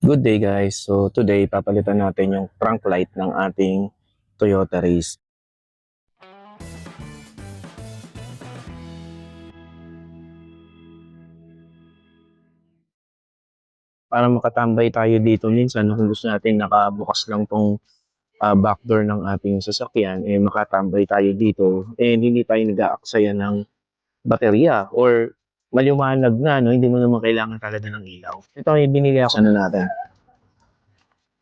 Good day guys. So today papalitan natin yung trunk light ng ating Toyota Race. Para makatambay tayo dito minsan kung gusto natin nakabukas lang tong back door ng ating sasakyan, makatambay tayo dito hindi tayo nag-aaksaya ng baterya or maliwanag na, no? Hindi mo naman kailangan talaga ng ilaw. Ito ay binili ako natin.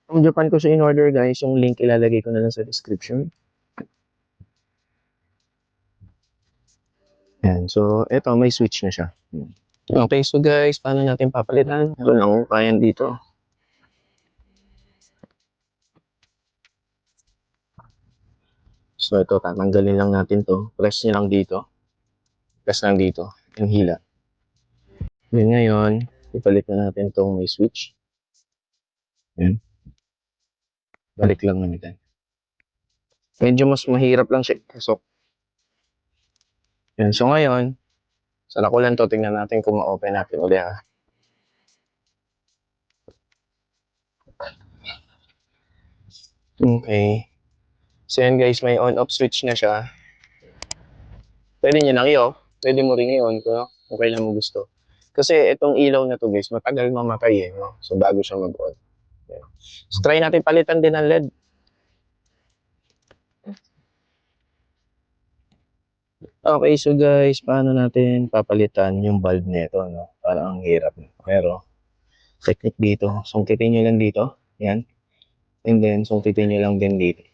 Ang Japan ko sa in-order guys, yung link ilalagay ko na lang sa description. Yan. So, ito may switch na siya. Okay, so guys, paano natin papalitan? Ito na ako, kaya dito. So, ito, tatanggalin lang natin to. Press nyo lang dito. Press lang dito. Yung hila. Then ngayon, ipalit na natin tong may switch. Yan. Balik lang natin. Medyo mas mahirap lang siya ipasok. Yan. So, ngayon, sa nakulan to, tingnan natin kung ma-open natin ulit ha. Okay. So, yan guys, may on-off switch na siya. Pwede nyo lang i-off. Pwede mo rin i-on kung kailan mo gusto. Kasi itong ilaw na to guys, matagal mamatay no? So, bago siya mag-on. Yeah. So, try natin palitan din ng LED. Okay, so guys, paano natin papalitan yung bulb nito, no? Parang ang hirap. Pero, technique dito. Sungkitin nyo lang dito. Yan. And then, sungkitin nyo lang din dito.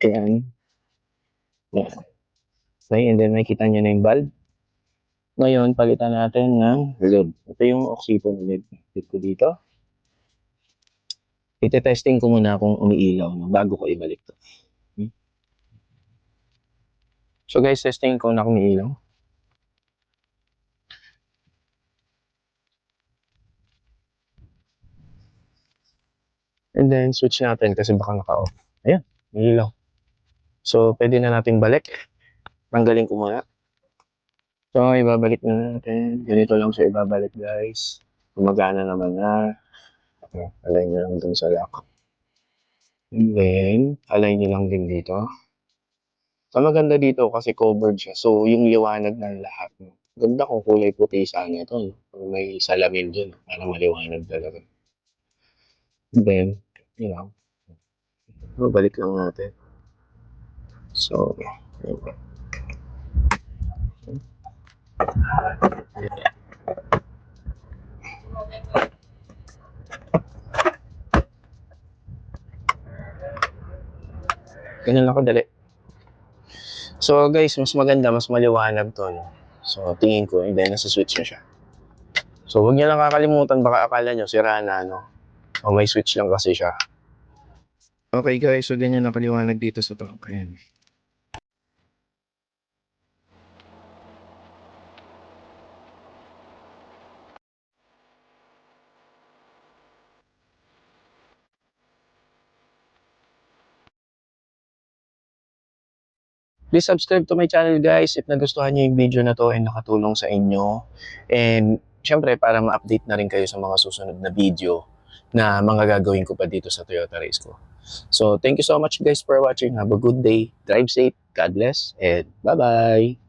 Ayan. Yan. Okay, and then makita nyo na yung bulb. Ngayon, palitan natin ng LED. Ito yung oxypon LED. Click ko dito. Ite-testing ko muna kung umiilaw no, bago ko ibalik to. So guys, testing ko na kung umiilaw. And then switch natin kasi baka naka-off. Ayan, umiilaw. So pwede na natin balik. Tanggalin ko muna. So ibabalik na natin. Ganito lang siya ibabalik guys. Gumagana naman na. Align nyo lang dun sa lock. And then, align nyo lang din dito. So maganda dito kasi covered siya. So yung liwanag ng lahat. Ganda kung kulay puti sana ito. May salamin dun para maliwanag talaga. And then, you know, balik lang natin. So, okay. Ganun lang kadali. So guys, mas maganda, mas maliwanag to. No? So tingin ko, and then nasa switch na siya. So huwag niyo lang kakalimutan, baka akala nyo sira na, no? O may switch lang kasi siya. Okay guys, so ganyan nakaliwanag dito sa to. Ayan. Please subscribe to my channel guys if nagustuhan niyo yung video na to and nakatulong sa inyo. And syempre para ma-update na rin kayo sa mga susunod na video na mga gagawin ko pa dito sa Toyota Race ko. So thank you so much guys for watching. Have a good day. Drive safe. God bless. And bye-bye.